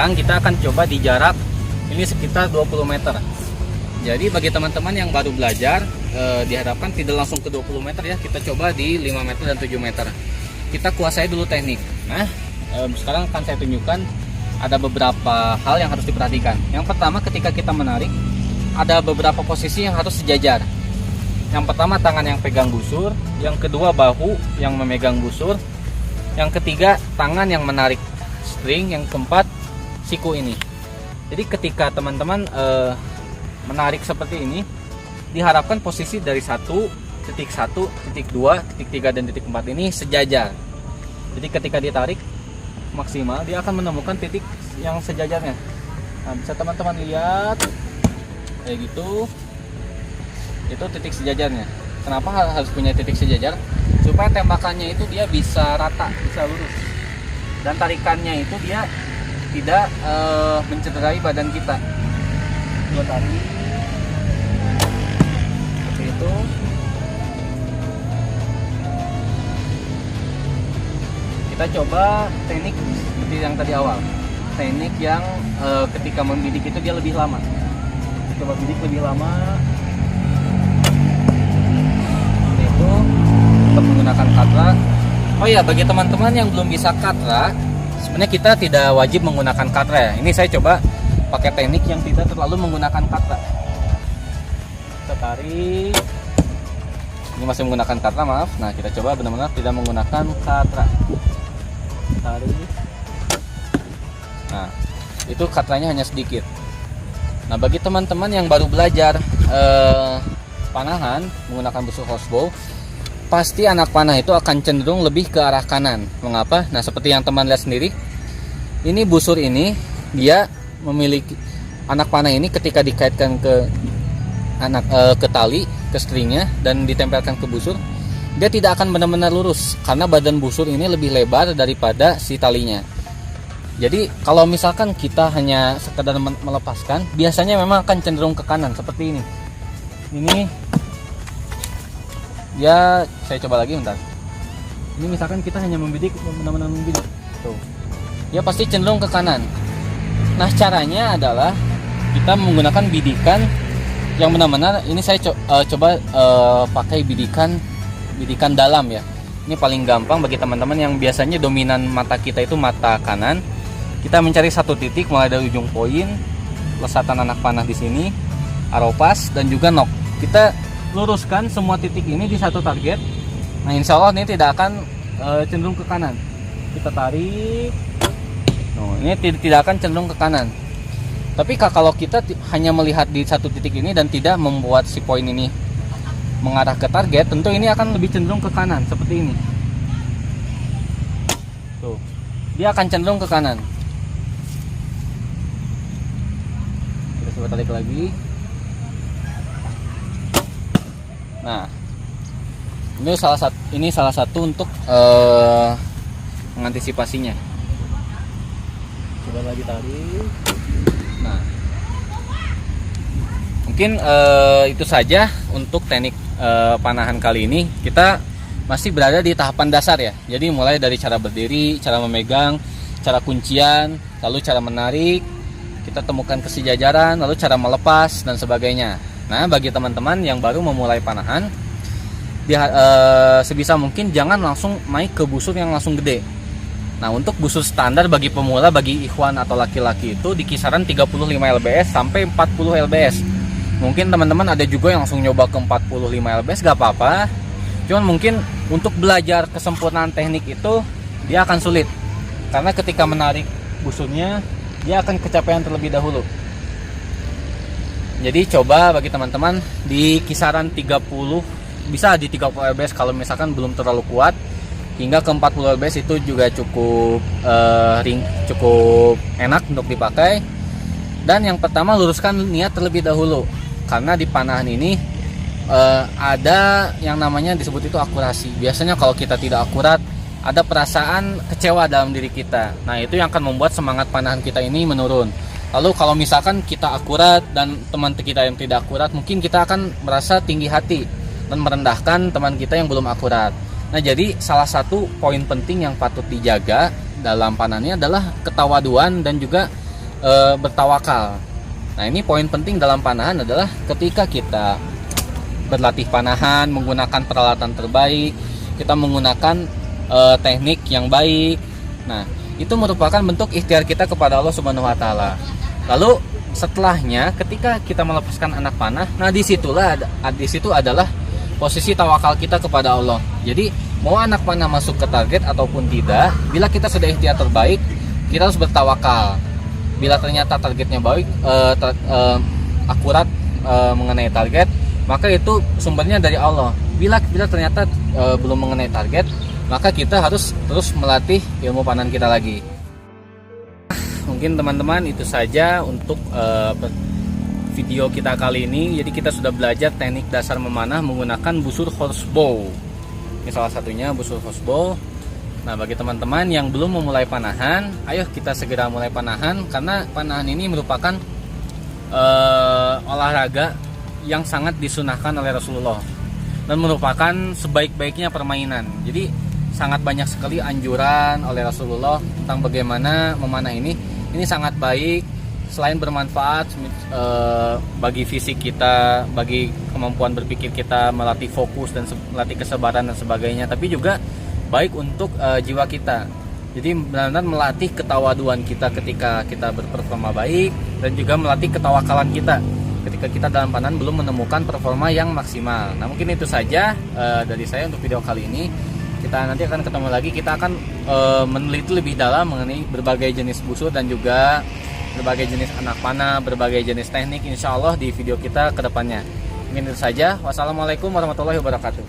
Sekarang kita akan coba di jarak ini sekitar 20 meter. Jadi bagi teman-teman yang baru belajar, diharapkan tidak langsung ke 20 meter ya. Kita coba di 5 meter dan 7 meter. Kita kuasai dulu teknik. Nah, sekarang akan saya tunjukkan ada beberapa hal yang harus diperhatikan. Yang pertama, ketika kita menarik, ada beberapa posisi yang harus sejajar. Yang pertama, tangan yang pegang busur. Yang kedua, bahu yang memegang busur. Yang ketiga, tangan yang menarik string. Yang keempat, siku ini. Jadi ketika teman-teman menarik seperti ini, diharapkan posisi dari 1, titik 1, titik 2, titik 3, dan titik 4 ini sejajar. Jadi ketika ditarik maksimal, dia akan menemukan titik yang sejajarnya. Nah, bisa teman-teman lihat kayak gitu. Itu titik sejajarnya. Kenapa harus punya titik sejajar? Supaya tembakannya itu dia bisa rata, bisa lurus. Dan tarikannya itu dia tidak mencederai badan kita. Dua tarik seperti itu. Kita coba teknik seperti yang tadi awal. Teknik yang ketika membidik itu dia lebih lama. Coba bidik lebih lama. Seperti itu. Untuk menggunakan katra. Oh ya, bagi teman-teman yang belum bisa katra, sebenarnya kita tidak wajib menggunakan katra ya. Ini saya coba pakai teknik yang tidak terlalu menggunakan katra. Kita tarik. Ini masih menggunakan katra, maaf. Nah, kita coba benar-benar tidak menggunakan katra. Tarik. Nah, itu katranya hanya sedikit. Nah, bagi teman-teman yang baru belajar panahan menggunakan busur crossbow, pasti anak panah itu akan cenderung lebih ke arah kanan. Mengapa? Nah, seperti yang teman lihat sendiri, ini busur ini dia memiliki anak panah ini ketika dikaitkan ke ke tali, ke stringnya, dan ditempelkan ke busur, dia tidak akan benar-benar lurus karena badan busur ini lebih lebar daripada si talinya. Jadi kalau misalkan kita hanya sekedar melepaskan, biasanya memang akan cenderung ke kanan seperti ini. Ini ya, saya coba lagi bentar. Ini misalkan kita hanya membidik, benar-benar membidik. Tuh. Ya pasti cenderung ke kanan. Nah, caranya adalah kita menggunakan bidikan yang benar-benar, ini saya coba pakai bidikan dalam ya. Ini paling gampang bagi teman-teman yang biasanya dominan mata kita itu mata kanan. Kita mencari satu titik mulai dari ujung poin, lesatan anak panah di sini, arrow pass, dan juga knock. Kita luruskan semua titik ini di satu target. Nah, insya Allah ini tidak akan cenderung ke kanan. Kita tarik. Nah, ini tidak akan cenderung ke kanan. Tapi kalau kita hanya melihat di satu titik ini dan tidak membuat si poin ini mengarah ke target, tentu ini akan lebih cenderung ke kanan seperti ini. Tuh, dia akan cenderung ke kanan. Kita coba tarik lagi. Nah, ini salah satu untuk mengantisipasinya. Coba lagi tarik. Nah, mungkin itu saja untuk teknik panahan kali ini. Kita masih berada di tahapan dasar ya. Jadi mulai dari cara berdiri, cara memegang, cara kuncian, lalu cara menarik, kita temukan kesejajaran, lalu cara melepas dan sebagainya. Nah, bagi teman-teman yang baru memulai panahan, sebisa mungkin jangan langsung naik ke busur yang langsung gede. Nah, untuk busur standar bagi pemula, bagi ikhwan atau laki-laki itu di kisaran 35 lbs sampai 40 lbs. Mungkin teman-teman ada juga yang langsung nyoba ke 45 lbs, gak apa-apa. Cuman mungkin untuk belajar kesempurnaan teknik itu dia akan sulit. Karena ketika menarik busurnya, dia akan kecapean terlebih dahulu. Jadi coba bagi teman-teman di kisaran 30, bisa di 30 lbs kalau misalkan belum terlalu kuat, hingga ke 40 lbs itu juga cukup cukup enak untuk dipakai. Dan yang pertama, luruskan niat terlebih dahulu, karena di panahan ini ada yang namanya disebut itu akurasi. Biasanya kalau kita tidak akurat, ada perasaan kecewa dalam diri kita. Nah, itu yang akan membuat semangat panahan kita ini menurun. Lalu kalau misalkan kita akurat dan teman kita yang tidak akurat, mungkin kita akan merasa tinggi hati dan merendahkan teman kita yang belum akurat. Nah, jadi salah satu poin penting yang patut dijaga dalam panahannya adalah ketawaduan dan juga bertawakal. Nah, ini poin penting dalam panahan adalah ketika kita berlatih panahan menggunakan peralatan terbaik, kita menggunakan teknik yang baik. Nah, itu merupakan bentuk ikhtiar kita kepada Allah Subhanahu wa taala. Lalu setelahnya ketika kita melepaskan anak panah, nah di situ adalah posisi tawakal kita kepada Allah. Jadi mau anak panah masuk ke target ataupun tidak, bila kita sudah ikhtiar terbaik, kita harus bertawakal. Bila ternyata targetnya baik, akurat mengenai target, maka itu sumbernya dari Allah. Bila ternyata belum mengenai target, maka kita harus terus melatih ilmu panahan kita lagi. Mungkin teman-teman itu saja untuk video kita kali ini. Jadi kita sudah belajar teknik dasar memanah menggunakan busur horsebow. Ini salah satunya busur horsebow. Nah, bagi teman-teman yang belum memulai panahan, ayo kita segera mulai panahan, karena panahan ini merupakan olahraga yang sangat disunahkan oleh Rasulullah dan merupakan sebaik-baiknya permainan. Jadi sangat banyak sekali anjuran oleh Rasulullah tentang bagaimana memanah ini. Ini sangat baik, selain bermanfaat bagi fisik kita, bagi kemampuan berpikir kita, melatih fokus dan melatih kesabaran dan sebagainya, tapi juga baik untuk jiwa kita. Jadi benar-benar melatih ketawaduan kita ketika kita berperforma baik, dan juga melatih ketawakalan kita ketika kita dalam panahan belum menemukan performa yang maksimal. Nah, mungkin itu saja dari saya untuk video kali ini. Kita nanti akan ketemu lagi, kita akan meneliti lebih dalam mengenai berbagai jenis busur dan juga berbagai jenis anak panah, berbagai jenis teknik, insya Allah di video kita ke depannya. Mungkin itu saja. Wassalamualaikum warahmatullahi wabarakatuh.